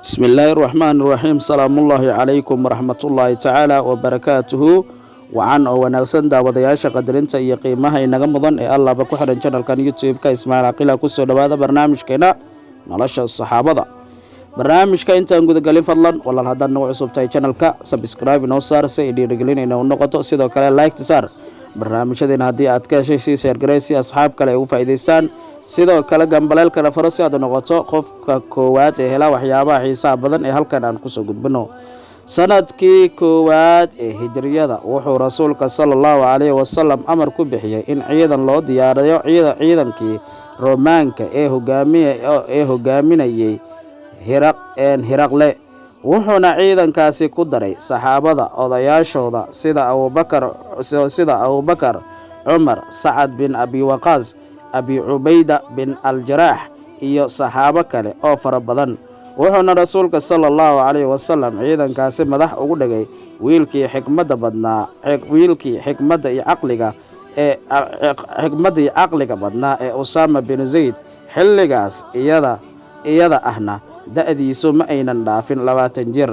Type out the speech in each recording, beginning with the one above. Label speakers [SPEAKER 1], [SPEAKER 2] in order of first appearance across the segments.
[SPEAKER 1] بسم الله الرحمن الرحيم سلام الله عليكم ورحمة الله تعالى وبركاته وعن ونغسن داودياشا قدرنتا iyo qiimaha inaga mudan ee Allah ba ku xiran channelkan YouTube-ka Ismail Aqila ku soo dhawaada barnaamijkeena nolosha saxaabada barnaamijka intaan guda galin fadlan walaal haddaan nagu cusub tahay channelka subscribe inoo saar si ay dhiirigelinayna u noqoto sidoo kale like saar barnaamijyadeena haddii aad ka heshay si share gareysi asxaab kale ugu faa'iideystaan sidoo kale gambaleelka faro si aad noqoto qofka koowaad ee hela waxyaabaha xiisaha badan ee halkan aan ku soo gudbino sanadkii koowaad ee hijriyada wuxuu rasuulka sallallahu alayhi wasallam amar ku bixiyay in ciidan loo diyaariyo ciidankii Roomaanka ee hogaaminayay Hiraqle wuxuuna ciidankaasi ku daray saxaabada odayaashooda sida Abubakar Umar Sa'ad bin Abi Waqas Abi Ubayda bin Al-Jarrah iyo saxaabo kale oo fara badan wuxuuna rasuulka sallallahu alayhi wasallam ciidankaasi madax ugu dhigay wiilkii xikmadda iyo caqliga badnaa ee Usama bin Zayd xilligaas iyada ahna da'diisu ma aynan dhaafin 20 jir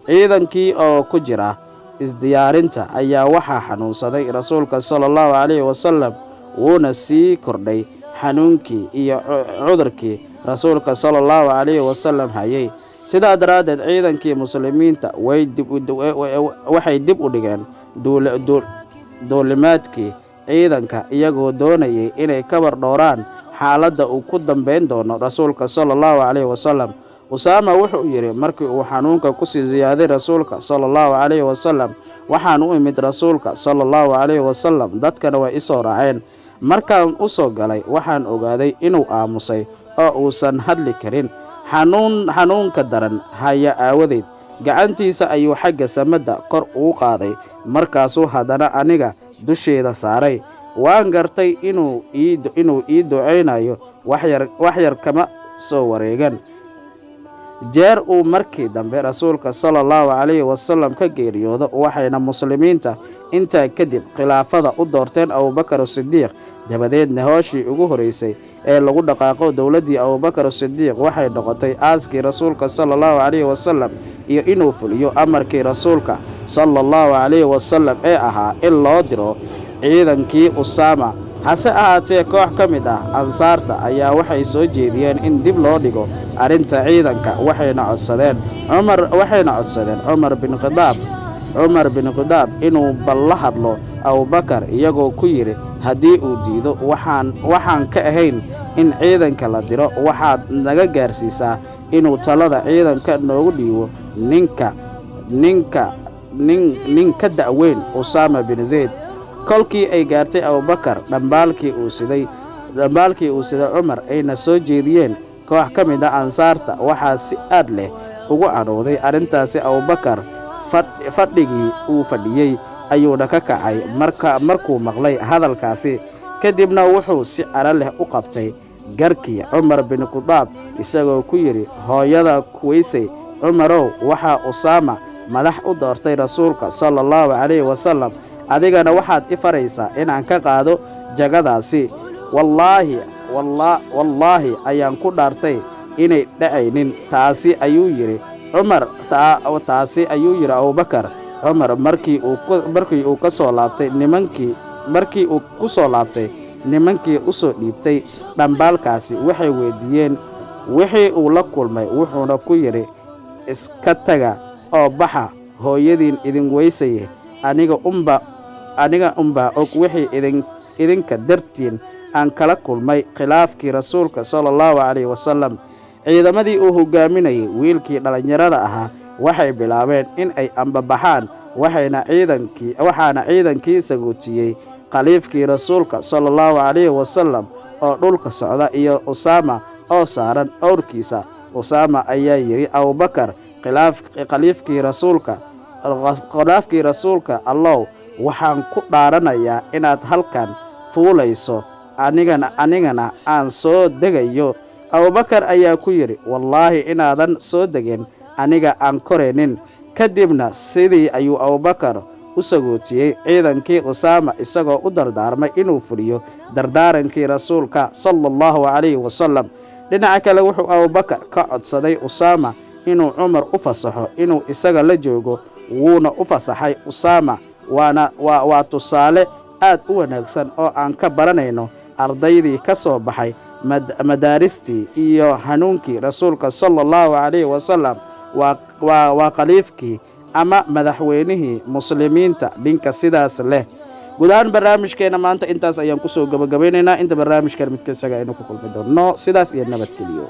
[SPEAKER 1] ciidankii oo ku jira isdiyaarinta ayaa waxaa xanuunsaday rasuulka sallallahu alayhi wasallam wuuna sii kordhay xanuunkii iyo cudurkii rasuulka sallallahu alayhi wasallam hayay sidaa daraadeed ciidankii muslimiinta waxay dib u dhigeen duulimaadkii ciidanka iyagoo doonayay inay kabar dhowraan xaaladda uu ku dambeyn doono rasuulka sallallahu alayhi wasallam Usama wuxuu yiri markii uu xanuunka ku sii ziyaaday rasuulka sallallahu alayhi wasallam waxaan u imid rasuulka sallallahu alayhi wasallam dadkana way isoo raaceen markaan u soo galay waxaan ogaaday inuu aamusay oo uusan hadli karin xanuunka daran haya aawadeed gacantiisa ayuu xagga samada kor u qaaday markaasuu hadana aniga dusheeda saaray waan gartay inuu ii duceynayo wax yar kama soo wareegan jeer uu markii dambe rasuulka sallallahu alayhi wasallam ka geeriyoodo waxayna muslimiinta inta kadib khilaafada u doorteen Abubakar Siddiq dabadeedna hooshii ugu horeysay ee lagu dhaqaaqo dawladii Abubakar Siddiq waxay noqotay aaskii rasuulka sallallahu alayhi wasallam iyo inuu fuliyo amarkii rasuulka sallallahu alayhi wasallam ee ahaa in loo diro ciidankii Usama hase ahaatee koox ka mid ah ansaarta ayaa waxay soo jeediyeen in dib loo dhigo arinta ciidanka waxayna codsadeen Umar bin Khadaab inuu balla hadlo Abubakar iyagoo ku yiri haddii uu diido waxaan ka ahayn in ciidanka la diro waxaad naga gaarsiisaa inuu talada ciidanka noogu dhiibo ninka da'weyn Usama bin Zayd kolkii ay gaartay Abubakar dhambaalkii uu siday Umar ayna soo jeediyeen koox ka mid ah ansaarta waxaa si aad leh ugu cadhooday arintaasi Abubakar fadhigii uu fadhiyay ayuuna ka kacay markuu maqlay hadalkaasi kadibna wuxuu si cara leh u qabtay garkii Umar bin Khadaab isagoo ku yiri hooyada kuweysay Umarow waxaa Usama madax u doortay rasuulka sallallahu alayhi wasallam adigana waxaad i faraysaa inaan ka qaado jagadaasi wallaahi ayaan ku dhaartay inay dhacaynin taasi ayuu yiri Abubakar Umar markii uu ka soo laabtay nimankii u soo dhiibtay dhambaalkaasi waxay weydiiyeen wixii uu la kulmay wuxuuna ku yiri iska taga oo baxa hooyadiin idin weysaye aniga umba og wixii idinka dartiin aan kala kulmay khilaafkii rasuulka sallallahu alayhi wasallam ciidamadii uu hogaaminayay wiilkii dhalinyarada ahaa waxay bilaabeen in ay ambabaxaan waxaana ciidankii sagootiyay khaliifkii rasuulka sallallahu alayhi wasallam oo dhulka socda iyo Usama oo saaran awrkiisa Usama ayaa yiri Abubakar khaliifkii rasuulka Allah waxaan ku dhaaranayaa inaad halkan fuulayso anigana aan soo degayo Abubakar ayaa ku yiri wallaahi inaadan soo degin aniga aan koreenin kadibna sidii ayuu Abubakar u sagootiyay ciidankii Usama isagoo u dardaarmay inuu fuliyo dardaarankii rasuulka sallallahu alayhi wasallam dhinaca kale wuxuu Abubakar ka codsaday Usama inuu Cumar u fasaxo inuu isaga la joogo wuuna u fasaxay Usaama waa tusaale aad u wanaagsan oo aan ka baranayno ardaydii ka soo baxay madaaristii iyo hanuunkii rasuulka sallallahu alayhi wasallam waa khaliifkii ama madaxweynihii muslimiinta dhinka sidaas leh. gudahaan barnaamijkeena maanta intaas ayaan kusoo gabagabaynaynaa. inta barnaamijkan mid ka isaga aynu ku kulmi doono sidaas iyo nabadgelyo.